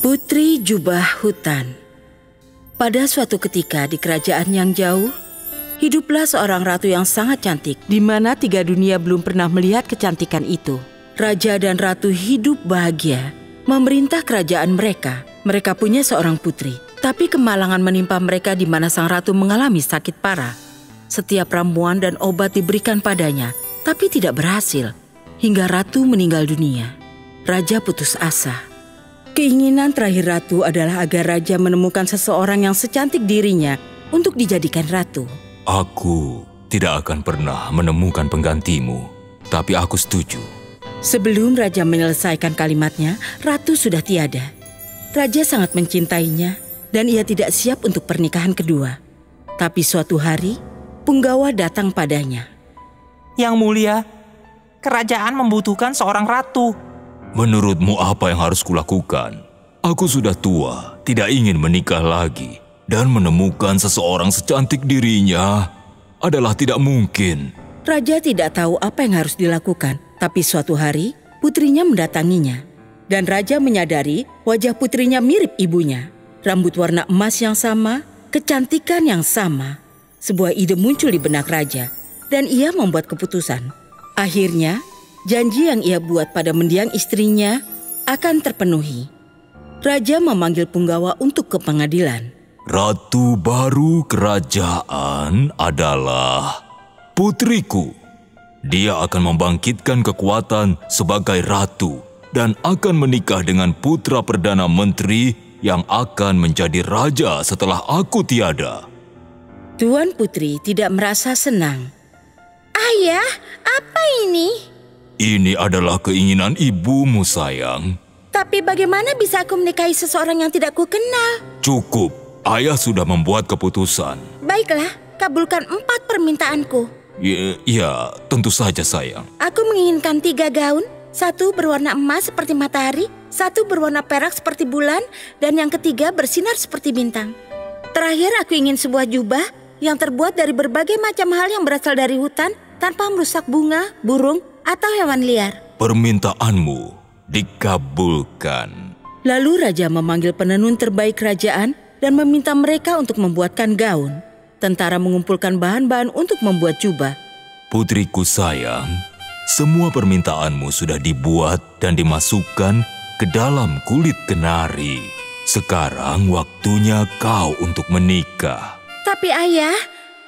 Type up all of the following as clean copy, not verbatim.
Putri Jubah Hutan. Pada suatu ketika di kerajaan yang jauh, hiduplah seorang ratu yang sangat cantik, di mana 3 dunia belum pernah melihat kecantikan itu. Raja dan ratu hidup bahagia, memerintah kerajaan mereka. Mereka punya seorang putri, tapi kemalangan menimpa mereka di mana sang ratu mengalami sakit parah. Setiap ramuan dan obat diberikan padanya, tapi tidak berhasil, hingga ratu meninggal dunia. Raja putus asa. Keinginan terakhir ratu adalah agar raja menemukan seseorang yang secantik dirinya untuk dijadikan ratu. Aku tidak akan pernah menemukan penggantimu, tapi aku setuju. Sebelum raja menyelesaikan kalimatnya, ratu sudah tiada. Raja sangat mencintainya dan ia tidak siap untuk pernikahan kedua. Tapi suatu hari, punggawa datang padanya. Yang mulia, kerajaan membutuhkan seorang ratu. Menurutmu apa yang harus kulakukan? Aku sudah tua, tidak ingin menikah lagi. Dan menemukan seseorang secantik dirinya adalah tidak mungkin. Raja tidak tahu apa yang harus dilakukan. Tapi suatu hari, putrinya mendatanginya. Dan raja menyadari wajah putrinya mirip ibunya. Rambut warna emas yang sama, kecantikan yang sama. Sebuah ide muncul di benak raja. Dan ia membuat keputusan. Akhirnya, janji yang ia buat pada mendiang istrinya akan terpenuhi. Raja memanggil punggawa untuk ke pengadilan. Ratu baru kerajaan adalah putriku. Dia akan membangkitkan kekuatan sebagai ratu dan akan menikah dengan putra Perdana Menteri yang akan menjadi raja setelah aku tiada. Tuan Putri tidak merasa senang. Ayah, apa ini? Ini adalah keinginan ibumu, sayang. Tapi bagaimana bisa aku menikahi seseorang yang tidak kukenal? Cukup, ayah sudah membuat keputusan. Baiklah, kabulkan 4 permintaanku. Ya, tentu saja, sayang. Aku menginginkan 3 gaun, 1 berwarna emas seperti matahari, 1 berwarna perak seperti bulan, dan yang ketiga bersinar seperti bintang. Terakhir, aku ingin sebuah jubah yang terbuat dari berbagai macam hal yang berasal dari hutan tanpa merusak bunga, burung, atau hewan liar. Permintaanmu dikabulkan. Lalu raja memanggil penenun terbaik kerajaan dan meminta mereka untuk membuatkan gaun. Tentara mengumpulkan bahan-bahan untuk membuat jubah. Putriku sayang, semua permintaanmu sudah dibuat dan dimasukkan ke dalam kulit kenari. Sekarang waktunya kau untuk menikah. Tapi ayah,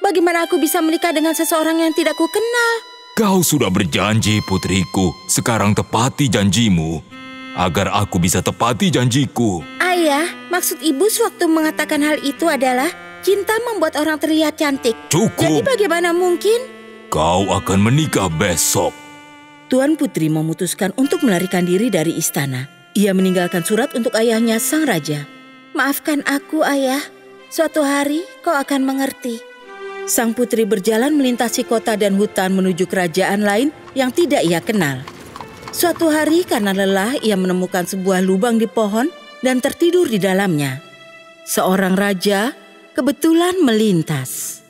bagaimana aku bisa menikah dengan seseorang yang tidak kukenal? Kau sudah berjanji, putriku. Sekarang tepati janjimu, agar aku bisa tepati janjiku. Ayah, maksud ibu sewaktu mengatakan hal itu adalah cinta membuat orang terlihat cantik. Cukup. Jadi bagaimana mungkin? Kau akan menikah besok. Tuan Putri memutuskan untuk melarikan diri dari istana. Ia meninggalkan surat untuk ayahnya, sang raja. Maafkan aku, ayah. Suatu hari kau akan mengerti. Sang putri berjalan melintasi kota dan hutan menuju kerajaan lain yang tidak ia kenal. Suatu hari karena lelah, ia menemukan sebuah lubang di pohon dan tertidur di dalamnya. Seorang raja kebetulan melintas.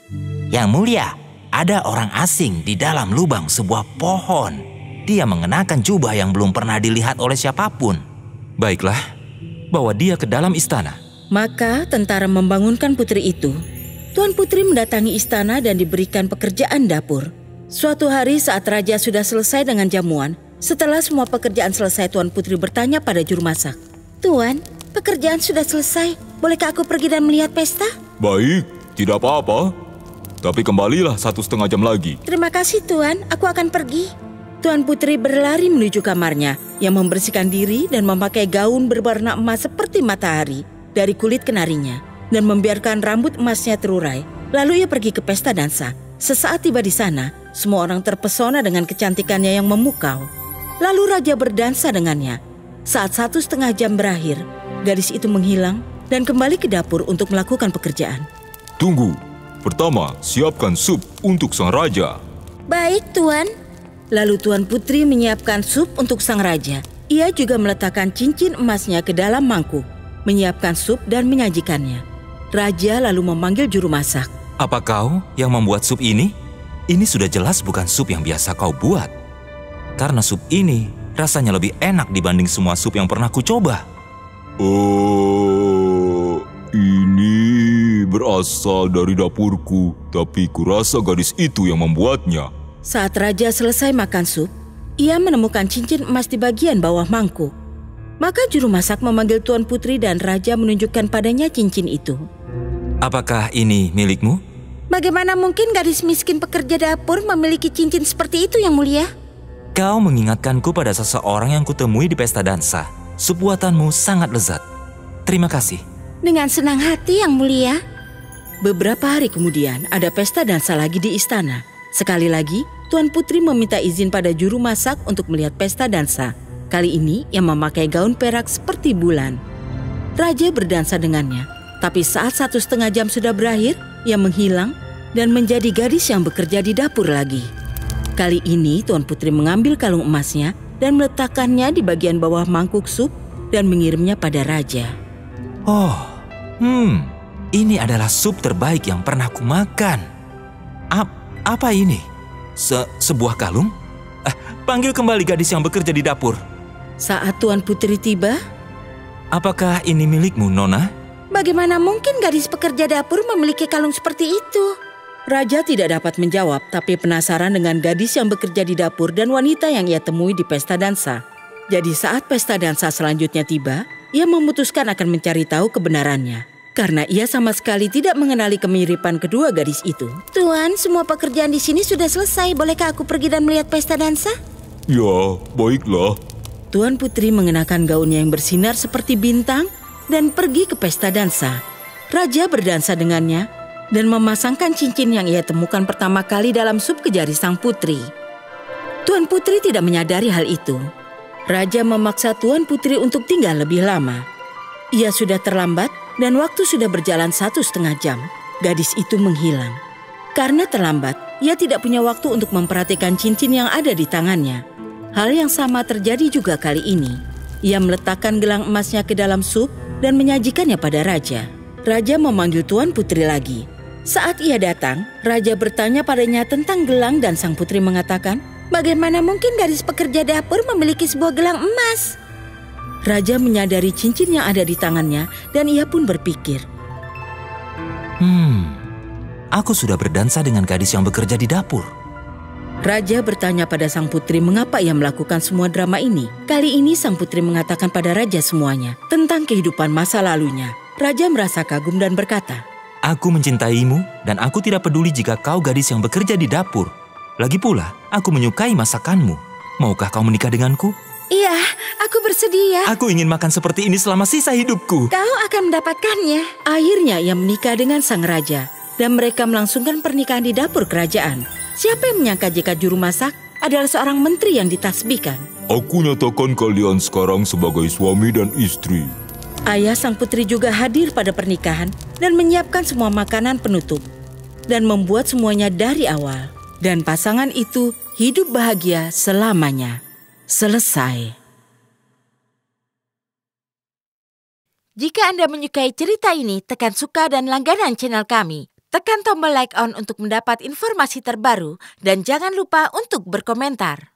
Yang mulia, ada orang asing di dalam lubang sebuah pohon. Dia mengenakan jubah yang belum pernah dilihat oleh siapapun. Baiklah, bawa dia ke dalam istana. Maka tentara membangunkan putri itu. Tuan Putri mendatangi istana dan diberikan pekerjaan dapur. Suatu hari saat raja sudah selesai dengan jamuan, setelah semua pekerjaan selesai, Tuan Putri bertanya pada juru masak. Tuan, pekerjaan sudah selesai. Bolehkah aku pergi dan melihat pesta? Baik, tidak apa-apa. Tapi kembalilah 1,5 jam lagi. Terima kasih, Tuan. Aku akan pergi. Tuan Putri berlari menuju kamarnya yang membersihkan diri dan memakai gaun berwarna emas seperti matahari dari kulit kenarinya dan membiarkan rambut emasnya terurai. Lalu ia pergi ke pesta dansa. Sesaat tiba di sana, semua orang terpesona dengan kecantikannya yang memukau. Lalu raja berdansa dengannya. Saat 1,5 jam berakhir, gadis itu menghilang dan kembali ke dapur untuk melakukan pekerjaan. Tunggu, pertama siapkan sup untuk sang raja. Baik, Tuan. Lalu Tuan Putri menyiapkan sup untuk sang raja. Ia juga meletakkan cincin emasnya ke dalam mangkuk, menyiapkan sup dan menyajikannya. Raja lalu memanggil juru masak. Apa kau yang membuat sup ini? Ini sudah jelas bukan sup yang biasa kau buat. Karena sup ini rasanya lebih enak dibanding semua sup yang pernah kucoba. Ini berasal dari dapurku, tapi kurasa gadis itu yang membuatnya. Saat raja selesai makan sup, ia menemukan cincin emas di bagian bawah mangkuk. Maka juru masak memanggil Tuan Putri dan raja menunjukkan padanya cincin itu. Apakah ini milikmu? Bagaimana mungkin gadis miskin pekerja dapur memiliki cincin seperti itu, Yang Mulia? Kau mengingatkanku pada seseorang yang kutemui di pesta dansa. Sup buatanmu sangat lezat. Terima kasih. Dengan senang hati, Yang Mulia. Beberapa hari kemudian ada pesta dansa lagi di istana. Sekali lagi, Tuan Putri meminta izin pada juru masak untuk melihat pesta dansa. Kali ini ia memakai gaun perak seperti bulan. Raja berdansa dengannya, tapi saat 1,5 jam sudah berakhir, ia menghilang dan menjadi gadis yang bekerja di dapur lagi. Kali ini Tuan Putri mengambil kalung emasnya dan meletakkannya di bagian bawah mangkuk sup dan mengirimnya pada raja. Ini adalah sup terbaik yang pernah kumakan. Apa ini? Sebuah kalung? Panggil kembali gadis yang bekerja di dapur. Saat Tuan Putri tiba, apakah ini milikmu, Nona? Bagaimana mungkin gadis pekerja dapur memiliki kalung seperti itu? Raja tidak dapat menjawab, tapi penasaran dengan gadis yang bekerja di dapur dan wanita yang ia temui di pesta dansa. Jadi saat pesta dansa selanjutnya tiba, ia memutuskan akan mencari tahu kebenarannya. Karena ia sama sekali tidak mengenali kemiripan kedua gadis itu. Tuan, semua pekerjaan di sini sudah selesai. Bolehkah aku pergi dan melihat pesta dansa? Ya, baiklah. Tuan Putri mengenakan gaunnya yang bersinar seperti bintang dan pergi ke pesta dansa. Raja berdansa dengannya dan memasangkan cincin yang ia temukan pertama kali dalam sup ke jari sang putri. Tuan Putri tidak menyadari hal itu. Raja memaksa Tuan Putri untuk tinggal lebih lama. Ia sudah terlambat dan waktu sudah berjalan 1,5 jam. Gadis itu menghilang. Karena terlambat, ia tidak punya waktu untuk memperhatikan cincin yang ada di tangannya. Hal yang sama terjadi juga kali ini. Ia meletakkan gelang emasnya ke dalam sup dan menyajikannya pada raja. Raja memanggil Tuan Putri lagi. Saat ia datang, raja bertanya padanya tentang gelang dan sang putri mengatakan, bagaimana mungkin gadis pekerja dapur memiliki sebuah gelang emas? Raja menyadari cincin yang ada di tangannya dan ia pun berpikir. Aku sudah berdansa dengan gadis yang bekerja di dapur. Raja bertanya pada sang putri mengapa ia melakukan semua drama ini. Kali ini sang putri mengatakan pada raja semuanya tentang kehidupan masa lalunya. Raja merasa kagum dan berkata, Aku mencintaimu dan aku tidak peduli jika kau gadis yang bekerja di dapur. Lagi pula, aku menyukai masakanmu. Maukah kau menikah denganku? Iya, aku bersedia. Aku ingin makan seperti ini selama sisa hidupku. Kau akan mendapatkannya. Akhirnya ia menikah dengan sang raja dan mereka melangsungkan pernikahan di dapur kerajaan. Siapa yang menyangka jika juru masak adalah seorang menteri yang ditasbihkan? Aku nyatakan kalian sekarang sebagai suami dan istri. Ayah sang putri juga hadir pada pernikahan dan menyiapkan semua makanan penutup dan membuat semuanya dari awal. Dan pasangan itu hidup bahagia selamanya. Selesai. Jika Anda menyukai cerita ini, tekan suka dan langganan channel kami. Tekan tombol like on untuk mendapat informasi terbaru dan jangan lupa untuk berkomentar.